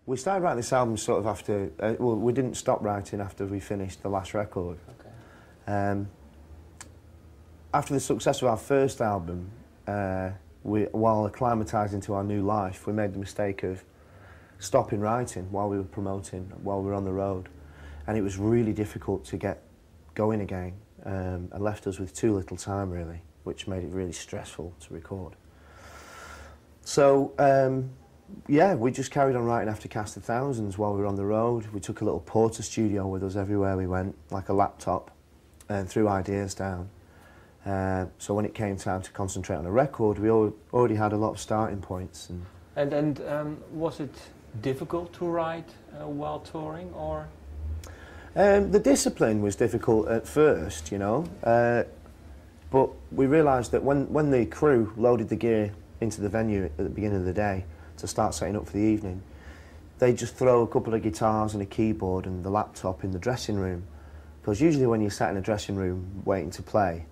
We started writing this album sort of after, well, we didn't stop writing after we finished the last record. Okay. After the success of our first album, while acclimatising to our new life, we made the mistake of stopping writing while we were promoting, while we were on the road. And it was really difficult to get going again, and left us with too little time, really, which made it really stressful to record. So, yeah, we just carried on writing after Cast of Thousands while we were on the road. We took a little porter studio with us everywhere we went, like a laptop, and threw ideas down. So when it came time to concentrate on a record, we already had a lot of starting points. And was it difficult to write while touring, or? The discipline was difficult at first, you know, but we realised that when the crew loaded the gear into the venue at the beginning of the day to start setting up for the evening, they'd just throw a couple of guitars and a keyboard and the laptop in the dressing room. Because usually when you're sat in a dressing room waiting to play...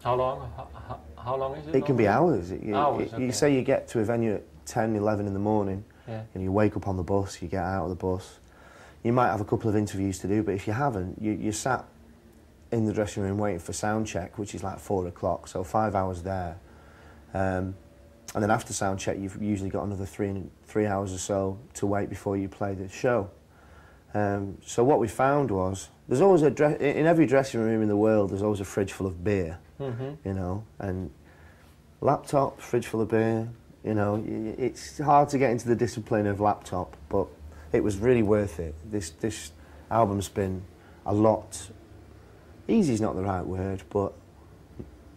How long? How long is it? It can be hours. Hours, okay. You say you get to a venue at 10, 11 in the morning, yeah, and you wake up on the bus, you get out of the bus. You might have a couple of interviews to do, but if you haven't, you're sat in the dressing room waiting for sound check, which is like 4 o'clock, so 5 hours there. And then after sound check, you've usually got another three hours or so to wait before you play the show. So what we found was, there's always in every dressing room in the world, there's always a fridge full of beer, you know, and laptop, fridge full of beer, you know, it's hard to get into the discipline of laptop, but it was really worth it. This album's been a lot, easy is not the right word, but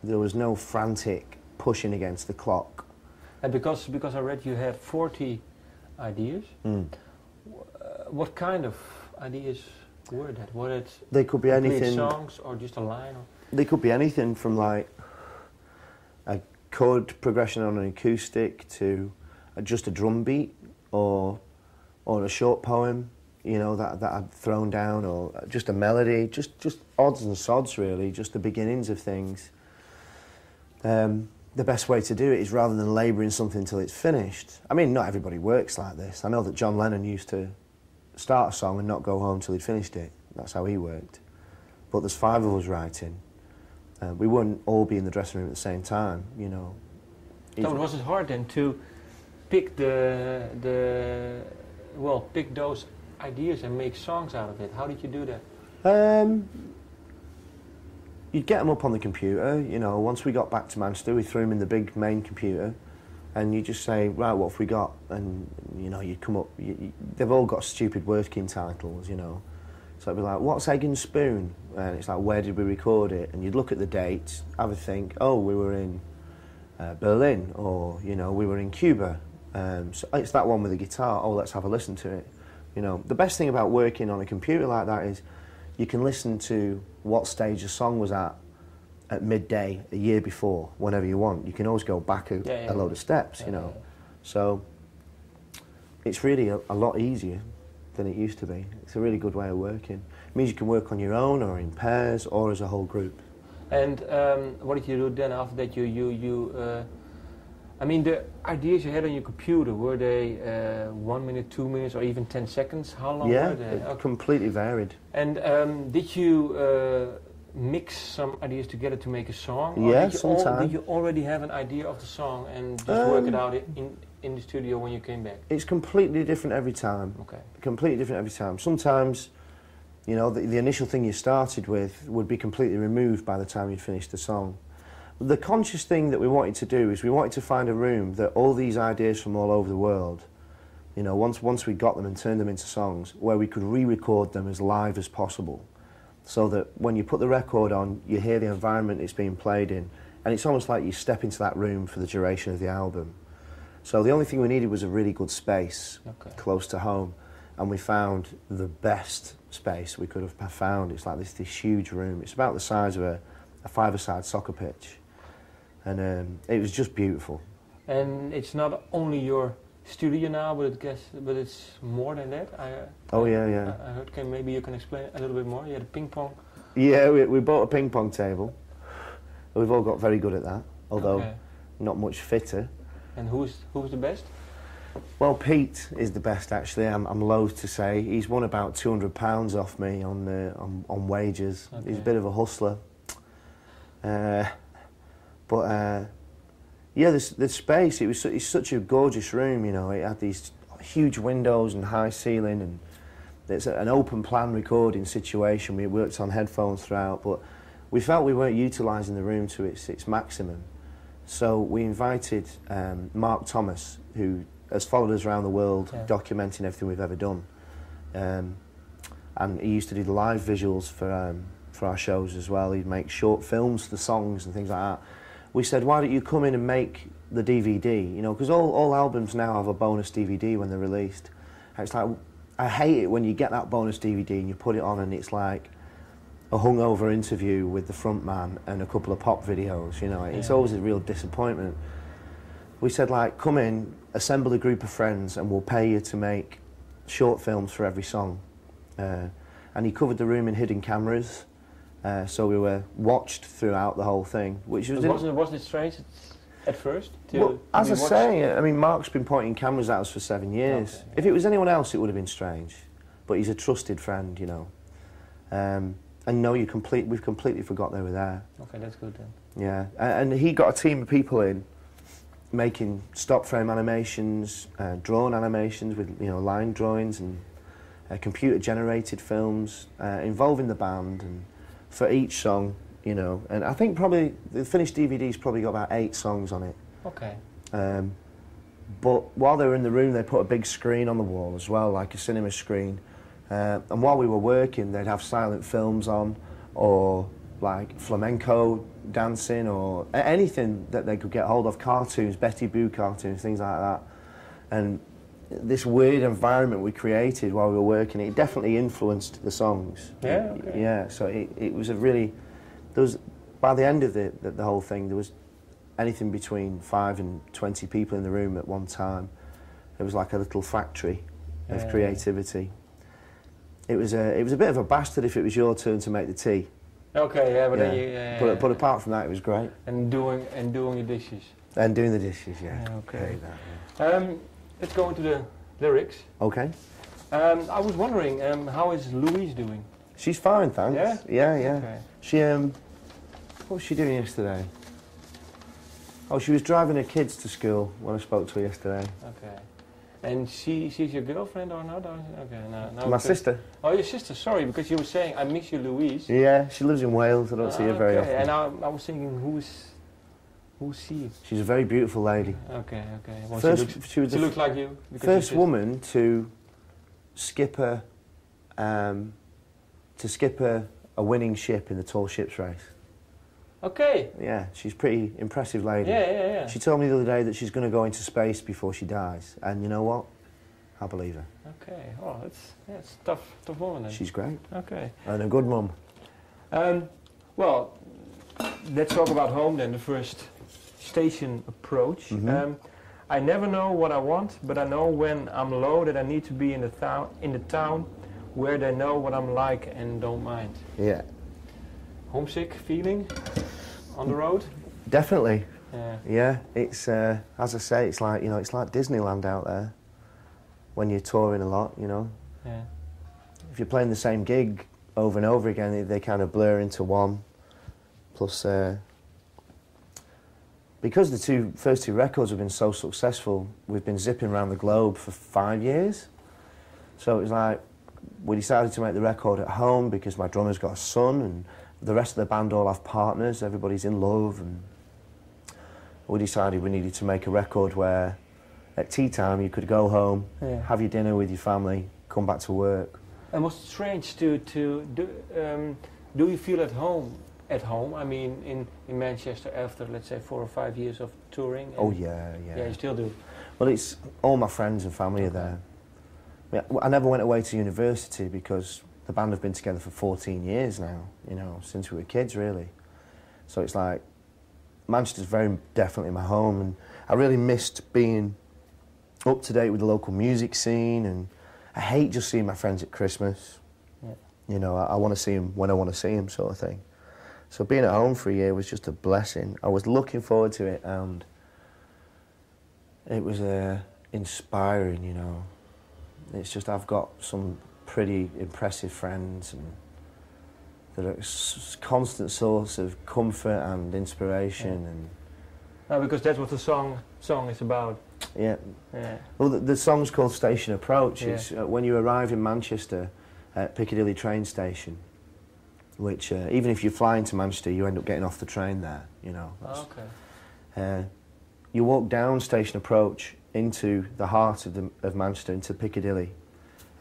there was no frantic pushing against the clock. And because I read you have 40 ideas, what kind of ideas were that? Were it they could be anything, songs or just a line? Or? They could be anything from like a chord progression on an acoustic to just a drum beat or a short poem, you know, that I'd thrown down, or just a melody, just odds and sods really, just the beginnings of things. The best way to do it is rather than labouring something until it's finished. I mean, not everybody works like this. I know that John Lennon used to start a song and not go home till he'd finished it. That's how he worked. But there's 5 of us writing. We wouldn't all be in the dressing room at the same time, you know. So was it hard then to pick pick those ideas and make songs out of it? How did you do that? You'd get them up on the computer, you know. Once we got back to Manchester, we threw them in the big main computer, and you just say, right, what have we got? And, you know, you come up, they've all got stupid working titles, you know. So it'd be like, what's Egg and Spoon? And it's like, where did we record it? And you'd look at the dates, have a think, oh, we were in Berlin, or, you know, we were in Cuba. So it's that one with the guitar, oh, let's have a listen to it. You know, the best thing about working on a computer like that is you can listen to what stage a song was at midday a year before, whenever you want. You can always go back a load of steps, you know. So it's really a lot easier than it used to be. It's a really good way of working. It means you can work on your own, or in pairs, or as a whole group. And what did you do then after that? I mean, the ideas you had on your computer, were they 1 minute, 2 minutes, or even 10 seconds? How long were they? Yeah, completely varied. And did you mix some ideas together to make a song? Yeah, sometimes. Did you already have an idea of the song and just work it out in the studio when you came back? It's completely different every time. Okay. Completely different every time. Sometimes, you know, the initial thing you started with would be completely removed by the time you'd finished the song. The conscious thing that we wanted to do is we wanted to find a room that all these ideas from all over the world, you know, once we got them and turned them into songs, where we could re-record them as live as possible, so that when you put the record on, you hear the environment it's being played in, and it's almost like you step into that room for the duration of the album. So the only thing we needed was a really good space, close to home, and we found the best space we could have found. It's like this huge room. It's about the size of a five-a-side soccer pitch. And it was just beautiful. And it's not only your studio now, but it's more than that. I heard. Maybe you can explain a little bit more. You had a ping pong. Yeah, we bought a ping pong table. We've all got very good at that, although not much fitter. And who's the best? Well, Pete is the best, actually. I'm loath to say. He's won about £200 off me on wages. Okay. He's a bit of a hustler. Yeah, the space, it's such a gorgeous room, you know. It had these huge windows and high ceiling, and it's an open plan recording situation. We worked on headphones throughout, but we felt we weren't utilising the room to its maximum. So we invited Mark Thomas, who has followed us around the world, documenting everything we've ever done. And he used to do the live visuals for our shows as well. He'd make short films for the songs and things like that. We said, why don't you come in and make the DVD? You know, because all albums now have a bonus DVD when they're released. And it's like, I hate it when you get that bonus DVD and you put it on and it's like a hungover interview with the front man and a couple of pop videos, you know. It's always a real disappointment. We said, like, come in, assemble a group of friends and we'll pay you to make short films for every song. And he covered the room in hidden cameras. So we were watched throughout the whole thing, which was... Wasn't it strange at first? Well, as I say, I mean, Mark's been pointing cameras at us for 7 years. Okay, If it was anyone else, it would have been strange. But he's a trusted friend, you know. And no, we've completely forgot they were there. Okay, that's good then. Yeah, and he got a team of people in, making stop frame animations, drawn animations with, you know, line drawings and computer generated films involving the band, and for each song, you know. And I think probably the finished DVD's probably got about 8 songs on it. Okay. But while they were in the room, they put a big screen on the wall as well, like a cinema screen. And while we were working, they'd have silent films on, or like flamenco dancing, or anything that they could get hold of, cartoons, Betty Boo cartoons, things like that. And this weird environment we created while we were working, it definitely influenced the songs. Yeah, okay. Yeah, so it was a really... by the end of the whole thing, there was anything between 5 and 20 people in the room at one time. It was like a little factory of creativity. It was a bit of a bastard if it was your turn to make the tea. Okay, yeah, but then you... But apart from that, it was great. And doing the dishes. And doing the dishes, yeah. Okay. That, let's go into the lyrics. Okay. I was wondering, how is Louise doing? She's fine, thanks. Yeah? Yeah. Okay. She, what was she doing yesterday? Oh, she was driving her kids to school when I spoke to her yesterday. Okay. And she's your girlfriend or not? Okay, no. My sister. Oh, your sister, sorry, because you were saying, I miss you, Louise. Yeah, she lives in Wales, I don't see her very often. And I was thinking, who's she? She's a very beautiful lady. Okay. Well, she looks like you. First woman to skip a winning ship in the tall ships race. Okay. Yeah, she's a pretty impressive lady. Yeah. She told me the other day that she's going to go into space before she dies, and you know what? I believe her. Okay. Oh, it's tough woman then. She's great. Okay. And a good mum. Well, let's talk about home then. The first station approach. Mm-hmm. I never know what I want, but I know when I'm low that I need to be in the town where they know what I'm like and don't mind. Yeah. Homesick feeling on the road? Definitely. Yeah. Yeah. It's as I say, it's like, you know, it's like Disneyland out there when you're touring a lot, you know. Yeah. If you're playing the same gig over and over again, they kind of blur into one. Plus, because the first two records have been so successful, we've been zipping around the globe for 5 years. So it was like, we decided to make the record at home because my drummer's got a son and the rest of the band all have partners, everybody's in love, and we decided we needed to make a record where at tea time you could go home, have your dinner with your family, come back to work. And was it strange to do you feel at home? I mean, in Manchester after, let's say, 4 or 5 years of touring? Oh yeah. Yeah, you still do? Well, it's all my friends and family are there. I never went away to university because the band have been together for 14 years now, you know, since we were kids, really. So it's like, Manchester's very definitely my home, and I really missed being up to date with the local music scene, and I hate just seeing my friends at Christmas. Yeah. You know, I want to see them when I want to see them, sort of thing. So being at home for a year was just a blessing. I was looking forward to it, and it was inspiring, you know. It's just I've got some pretty impressive friends and that are a constant source of comfort and inspiration. And because that's what the song is about. Yeah. Yeah. Well, the song's called Station Approach. Yeah. It's when you arrive in Manchester at Piccadilly train station, which even if you fly into Manchester, you end up getting off the train there, you know. Okay. You walk down Station Approach into the heart of Manchester, into Piccadilly.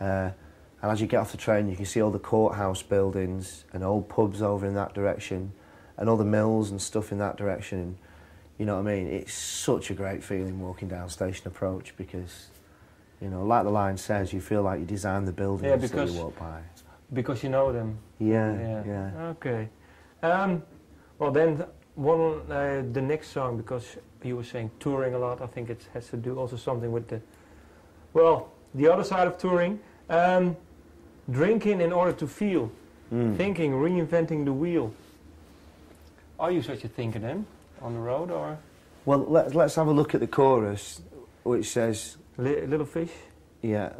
And as you get off the train, you can see all the courthouse buildings and old pubs over in that direction, and all the mills and stuff in that direction. And, you know what I mean? It's such a great feeling walking down Station Approach because, you know, like the line says, you feel like you designed the buildings that you walk by. Because you know them. Yeah. Okay. Well, then the next song, because you were saying touring a lot, I think it has to do also something with the other side of touring. Drinking in order to feel. Thinking, reinventing the wheel. Are you such a thinker then, on the road, or? Well, let's have a look at the chorus, which says... Little fish? Yeah.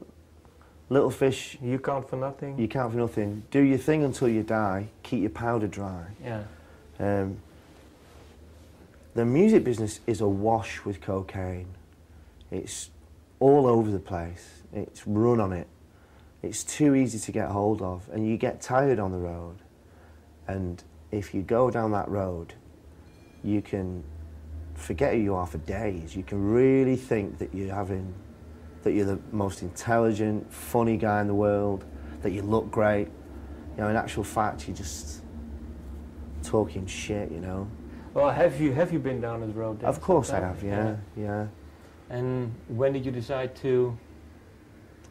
Little fish... You count for nothing? You count for nothing. Do your thing until you die. Keep your powder dry. Yeah. The music business is awash with cocaine. It's all over the place. It's run on it. It's too easy to get hold of, and you get tired on the road. And if you go down that road, you can forget who you are for days. You can really think that you're the most intelligent, funny guy in the world, that you look great. You know, in actual fact, you're just talking shit, you know. Well, have you been down the road then? Of course I have, yeah. And when did you decide to...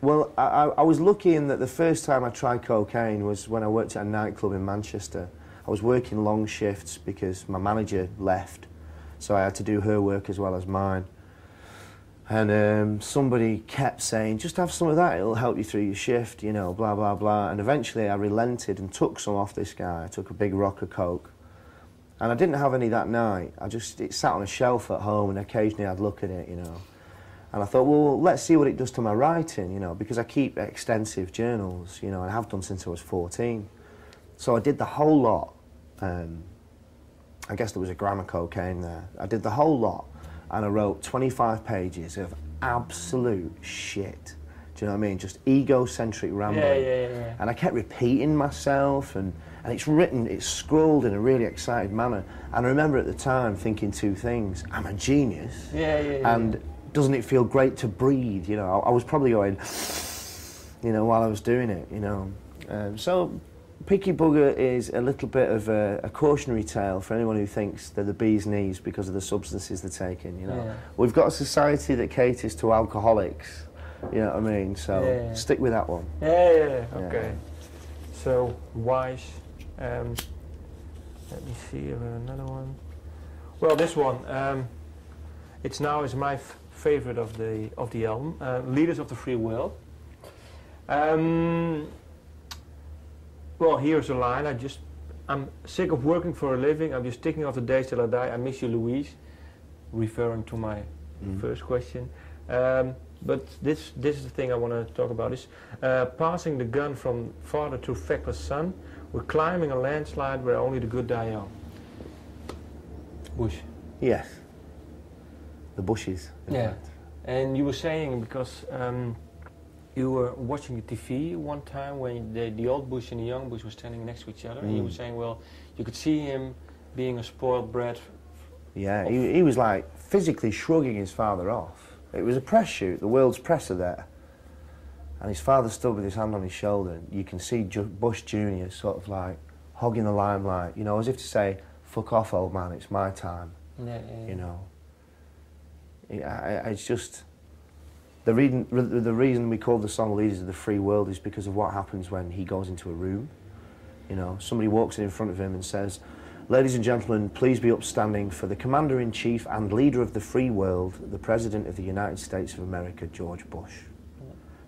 Well, I was lucky in that the first time I tried cocaine was when I worked at a nightclub in Manchester. I was working long shifts because my manager left, so I had to do her work as well as mine. And somebody kept saying, just have some of that, it'll help you through your shift, you know, blah, blah, blah. And eventually I relented and took some off this guy. I took a big rock of coke. And I didn't have any that night. It sat on a shelf at home, and occasionally I'd look at it, you know. And I thought, well, let's see what it does to my writing, you know, because I keep extensive journals, you know, and I have done since I was 14. So I did the whole lot. I guess there was a gram of cocaine there. I did the whole lot, and I wrote 25 pages of absolute shit. Do you know what I mean? Just egocentric rambling. Yeah. And I kept repeating myself, and it's scrawled in a really excited manner. And I remember at the time thinking two things. I'm a genius. And doesn't it feel great to breathe? You know, I was probably going, you know, while I was doing it, you know. So Picky Bugger is a little bit of a cautionary tale for anyone who thinks they're the bee's knees because of the substances they're taking, you know. Yeah. We've got a society that caters to alcoholics, you know what I mean? So stick with that one. Yeah. Okay. So, Wise. Let me see another one. Well, this one. It's now is my favorite of the album. Leaders of the Free Will. Well, here's a line. I'm sick of working for a living. I'm just ticking off the days till I die. I miss you, Louise. Referring to my first question. But this is the thing I want to talk about. Is passing the gun from father to feckless son. We're climbing a landslide where only the good die young. Bush. Yes. The bushes. Yeah. And you were saying, because you were watching the TV one time when the old Bush and the young Bush were standing next to each other, and you were saying, well, you could see him being a spoiled brat. Yeah, he was like physically shrugging his father off. It was a press shoot, the world's presser there. And his father stood with his hand on his shoulder. You can see Bush Jr. sort of like hogging the limelight, you know, as if to say, fuck off, old man, it's my time. You know. It's just... The reason we call the song Leaders of the Free World is because of what happens when he goes into a room. You know, somebody walks in front of him and says, ladies and gentlemen, please be upstanding for the Commander-in-Chief and Leader of the Free World, the President of the United States of America, George Bush.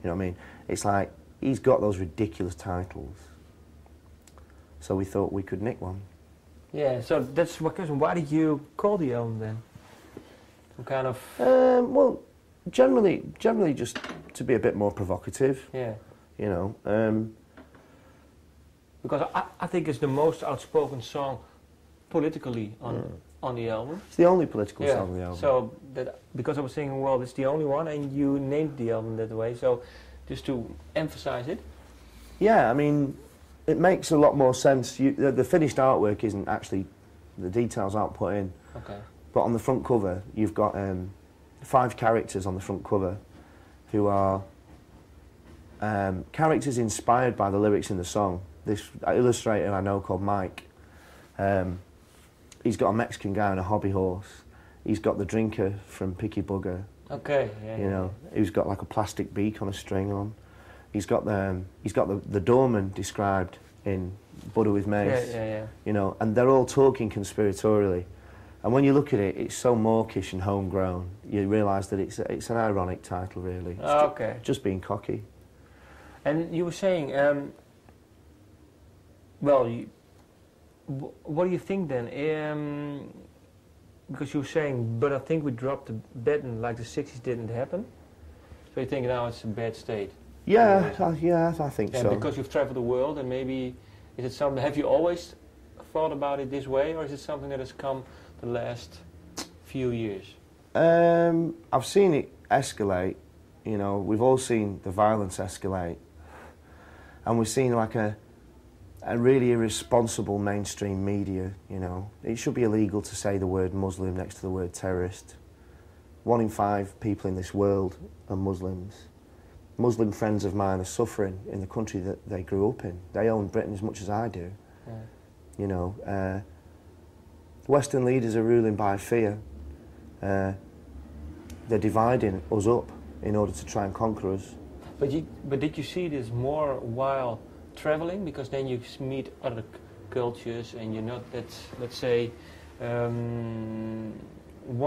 You know what I mean? It's like, he's got those ridiculous titles. So we thought we could nick one. Yeah, so that's my question. Why did you call the album then? Some kind of... Well, Generally just to be a bit more provocative. Yeah. You know. Because I think it's the most outspoken song politically on the album. It's the only political song on the album. So because I was thinking, well, it's the only one, and you named the album that way. So just to emphasize it. Yeah, I mean, it makes a lot more sense. The finished artwork isn't actually, the details aren't put in. Okay. But on the front cover, you've got 5 characters on the front cover who are characters inspired by the lyrics in the song. This illustrator I know called Mike, he's got a Mexican guy on a hobby horse. He's got the drinker from Picky Bugger. Okay. Yeah. You know, who's got like a plastic beak on a string on. He's got the doorman described in Butter with Mace. Yeah. You know, and they're all talking conspiratorially. And when you look at it, it's so mawkish and homegrown. You realise that it's an ironic title, really. It's Okay. Just being cocky. And you were saying, well, what do you think then? Because you were saying, but I think we dropped the button like the 60s didn't happen. So you think now it's a bad state? Yeah, I think so. Because you've travelled the world, and maybe, is it something, have you always thought about it this way, or is it something that has come the last few years? I've seen it escalate. You know, we've all seen the violence escalate. And we've seen like a really irresponsible mainstream media, you know. It should be illegal to say the word Muslim next to the word terrorist. 1 in 5 people in this world are Muslims. Muslim friends of mine are suffering in the country that they grew up in. They own Britain as much as I do. Yeah. You know, Western leaders are ruling by fear. They're dividing us up in order to try and conquer us. But did you see this more while traveling? Because then you meet other cultures, and you're not that, let's say, one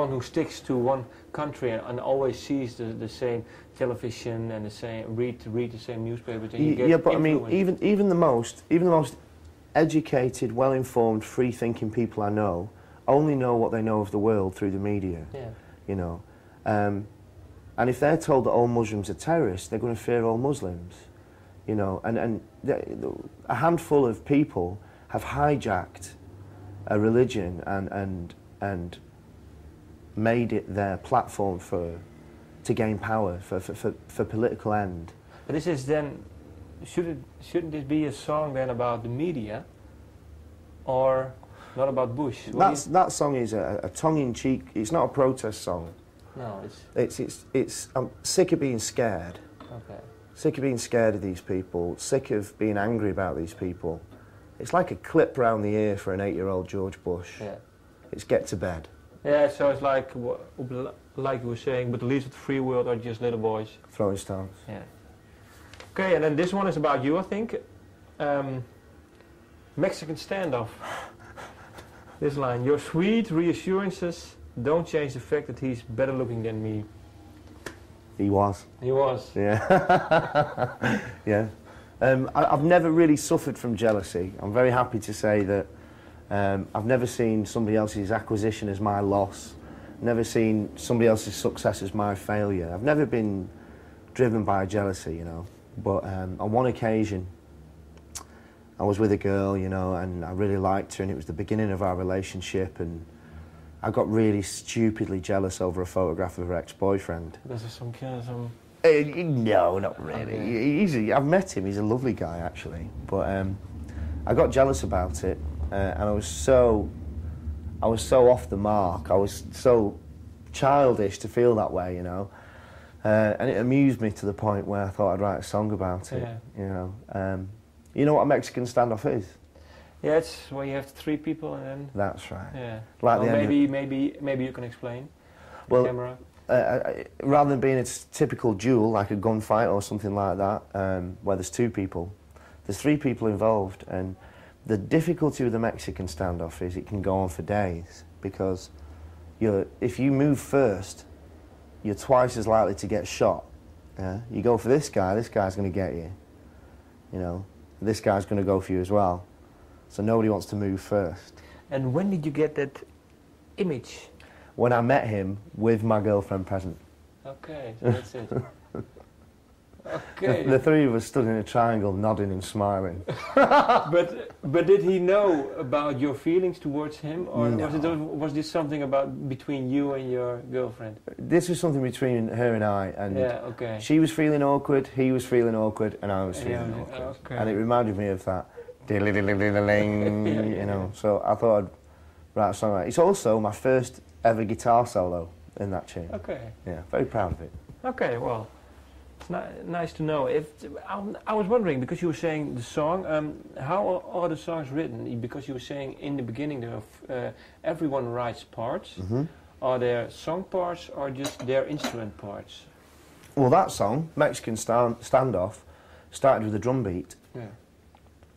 who sticks to one country and always sees the same television and the same read the same newspapers. And you get but influenced. I mean, even the most educated, well-informed, free-thinking people I know only know what they know of the world through the media. Yeah. You know, and if they're told that all Muslims are terrorists, they're going to fear all Muslims. You know, and a handful of people have hijacked a religion and made it their platform to gain power for political end. But this is then, shouldn't this be a song then about the media, or not about Bush? That song is a tongue-in-cheek. It's not a protest song. No, it's. I'm sick of being scared. Okay. Sick of being scared of these people. Sick of being angry about these people. It's like a clip round the ear for an 8-year-old George Bush. Yeah. It's get to bed. Yeah, so it's like you were saying, but the leaders of the free world are just little boys. Throwing stones. Yeah. Okay, and then this one is about you, I think. Mexican Standoff. This line: your sweet reassurances don't change the fact that he's better looking than me. He was. He was. Yeah. Yeah. I've never really suffered from jealousy. I'm very happy to say that I've never seen somebody else's acquisition as my loss. Never seen somebody else's success as my failure. I've never been driven by jealousy, you know. But on one occasion, I was with a girl, you know, and I really liked her, and it was the beginning of our relationship, and I got really stupidly jealous over a photograph of her ex-boyfriend. Because of some kind of some... No, not really. Okay. I've met him, he's a lovely guy, actually. But I got jealous about it, and I was so off the mark. I was so childish to feel that way, you know. And it amused me to the point where I thought I'd write a song about it. Yeah. You know. You know what a Mexican standoff is? Yeah, it's where you have 3 people and then... That's right. Yeah. Like well, the maybe you can explain. Well, the camera. Rather than being a typical duel, like a gunfight or something like that, where there's 2 people, there's 3 people involved, and the difficulty with the Mexican standoff is it can go on for days, because if you move first, you're twice as likely to get shot. Yeah? You go for this guy's going to get you. You know, this guy's going to go for you as well. So nobody wants to move first. And when did you get that image? When I met him with my girlfriend present. Okay, so that's it. Okay. The three of us stood in a triangle, nodding and smiling. but did he know about your feelings towards him, or No. was this something about between you and your girlfriend? This was something between her and I, and Yeah, okay. she was feeling awkward, he was feeling awkward, and I was feeling awkward. Okay. And it reminded me of that, you know. So I thought I'd write a song like it. It's also my first ever guitar solo in that tune. Okay. Yeah, very proud of it. Okay, well, it's nice to know. I was wondering, because you were saying the song, how are the songs written? Because you were saying in the beginning there, everyone writes parts. Mm-hmm. Are there song parts or just their instrument parts? Well, that song, Mexican Standoff, started with a drum beat. Yeah.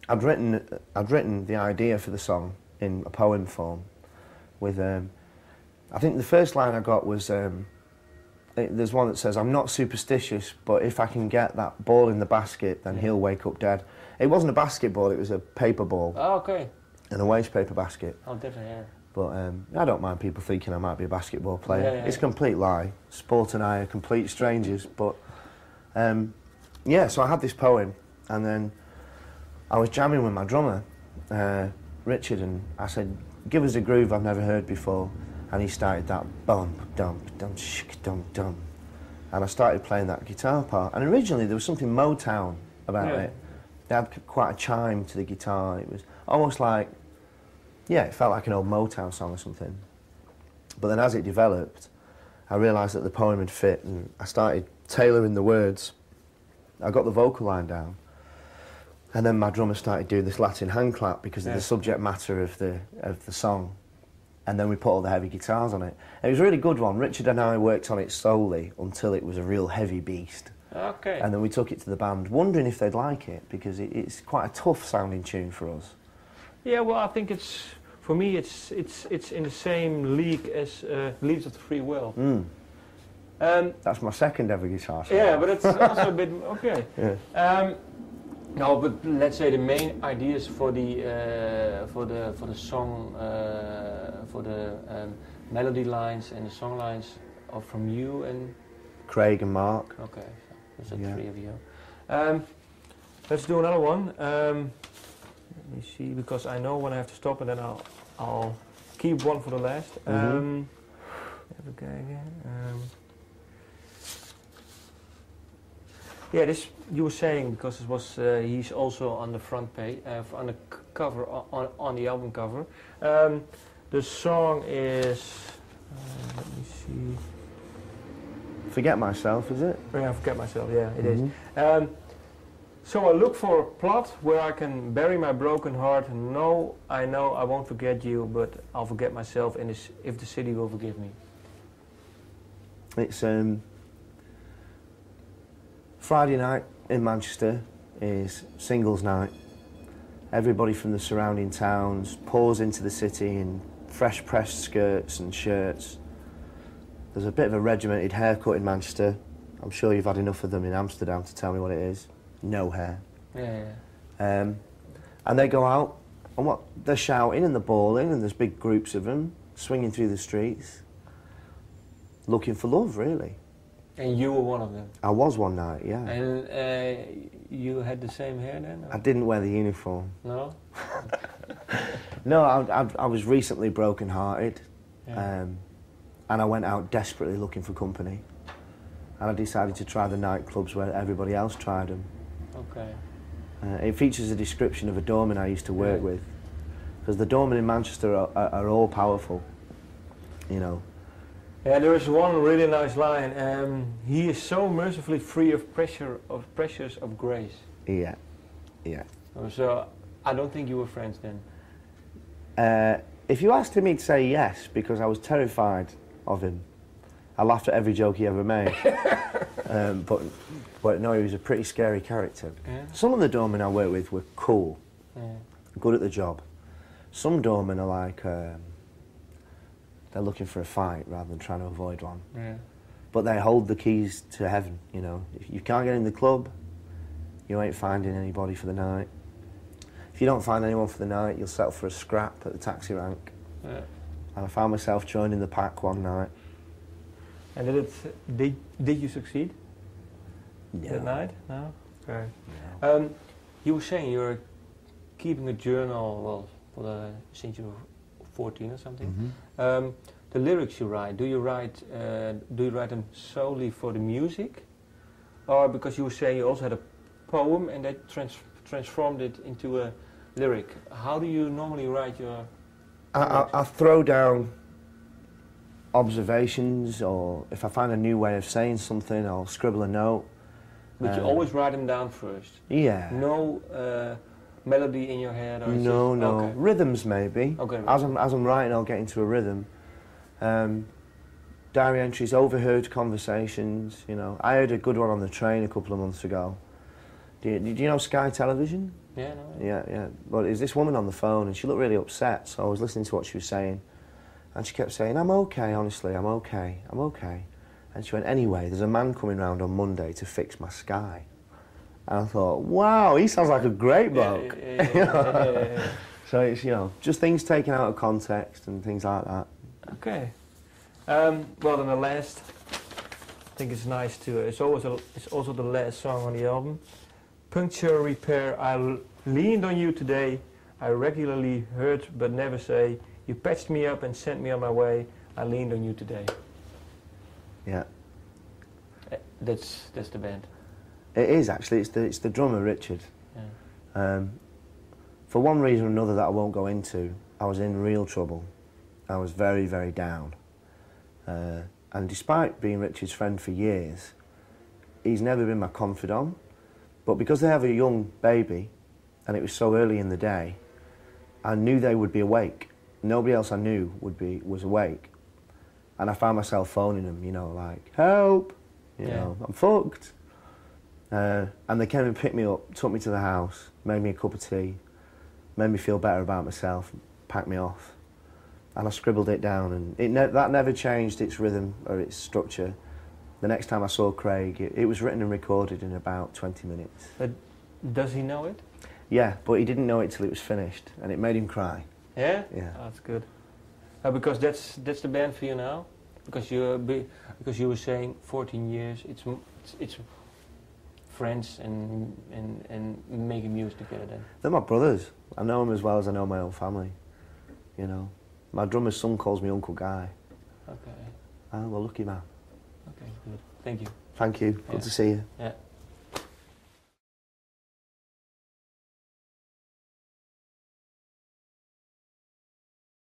I'd written the idea for the song in a poem form with, I think the first line I got was, there's one that says, "I'm not superstitious, but if I can get that ball in the basket, then he'll wake up dead." It wasn't a basketball, it was a paper ball. Oh, okay. And a waste paper basket. Oh, definitely, yeah. But I don't mind people thinking I might be a basketball player. Yeah, yeah, It's a yeah. complete lie. Sport and I are complete strangers. But yeah, so I had this poem, and then I was jamming with my drummer, Richard, and I said, "Give us a groove I've never heard before." And he started that bum dum dum shik dum dum, and I started playing that guitar part. And originally there was something Motown about it. They had quite a chime to the guitar. It was almost like, yeah, it felt like an old Motown song or something. But then as it developed, I realised that the poem had fit, and I started tailoring the words. I got the vocal line down, and then my drummer started doing this Latin hand clap because of the subject matter of the song. And then we put all the heavy guitars on it. It was a really good one. Richard and I worked on it solely until it was a real heavy beast. Okay. And then we took it to the band, wondering if they'd like it, because it's quite a tough sounding tune for us. Yeah, well, I think for me it's in the same league as Leaves of the Free Will. That's my second ever guitar solo. Yeah, but it's also a bit okay. Yeah. No, but let's say the main ideas for the song, for the melody lines and the song lines are from you and Craig and Mark. Okay, so there's three of you. Let's do another one. Let me see, because I know when I have to stop, and then I'll keep one for the last. Yeah, this you were saying, because it was he's also on the front page, on the cover, on the album cover. The song is, let me see. Forget Myself, is it? Yeah, Forget Myself. Yeah, it is. So I look for a plot where I can bury my broken heart. No, I know I won't forget you, but I'll forget myself, and if the city will forgive me. It's Friday night in Manchester is singles night. Everybody from the surrounding towns pours into the city in fresh pressed skirts and shirts. There's a bit of a regimented haircut in Manchester. I'm sure you've had enough of them in Amsterdam to tell me what it is. No hair. Yeah. And they go out, and they're shouting and they're bawling, and there's big groups of them swinging through the streets, looking for love, really. And you were one of them. I was one night, yeah. And you had the same hair then? Or? I didn't wear the uniform. No? No, I was recently broken-hearted, Yeah. and I went out desperately looking for company. And I decided to try the nightclubs where everybody else tried them. Okay. It features a description of a doorman I used to work with, because the doormen in Manchester are all powerful, you know. Yeah, there is one really nice line. He is so mercifully free of pressures of grace. Yeah. So I don't think you were friends then. If you asked him, he'd say yes, because I was terrified of him. I laughed at every joke he ever made. But no, he was a pretty scary character. Yeah. Some of the doormen I worked with were cool, Yeah. good at the job. Some doormen are like, they're looking for a fight rather than trying to avoid one. Yeah. But they hold the keys to heaven, you know. If you can't get in the club, you ain't finding anybody for the night. If you don't find anyone for the night, you'll settle for a scrap at the taxi rank. Yeah. And I found myself joining the pack one night. And did you succeed that night? No? Okay. No. You were saying you're keeping a journal, well, since you were 14 or something. Mm-hmm. The lyrics you write, do you write them solely for the music? Or because you were saying you also had a poem and that transformed it into a lyric. How do you normally write your I throw down observations, or if I find a new way of saying something, I'll scribble a note. But you always write them down first? Yeah. No melody in your head? Or No, just, no. okay. Rhythms maybe. Okay. As I'm writing, I'll get into a rhythm. Diary entries, overheard conversations, you know. I heard a good one on the train a couple of months ago. Do you know Sky Television? Yeah, no. Yeah. Well, it was this woman on the phone and she looked really upset, so I was listening to what she was saying. And she kept saying, I'm okay, honestly, I'm okay. And she went, anyway, there's a man coming round on Monday to fix my Sky. And I thought, wow, he sounds like a great bloke. Yeah. So it's, you know, just things taken out of context and things like that. Okay. Well, then the last, I think it's nice to, it's also the last song on the album. Puncture repair, I leaned on you today. I regularly hurt but never say. You patched me up and sent me on my way. I leaned on you today. Yeah. That's the band. It is actually. It's the drummer Richard. Yeah. For one reason or another that I won't go into, I was in real trouble. I was very, very down. And despite being Richard's friend for years, he's never been my confidant. But because they have a young baby, and it was so early in the day, I knew they would be awake. Nobody else I knew was awake. And I found myself phoning them, you know, like, help, you know, I'm fucked. And they came and picked me up, took me to the house, made me a cup of tea, made me feel better about myself, packed me off. And I scribbled it down, and that never changed its rhythm or its structure. The next time I saw Craig, it was written and recorded in about 20 minutes. But does he know it? Yeah, but he didn't know it till it was finished, and it made him cry. Yeah? Yeah. Oh, that's good. Because that's the band for you now? Because you were saying 14 years, it's friends and making music together then? They're my brothers. I know them as well as I know my own family, you know. My drummer's son calls me Uncle Guy. Okay. I'm a lucky man. Okay, good. Thank you. Thank you. Good to see you. Yeah.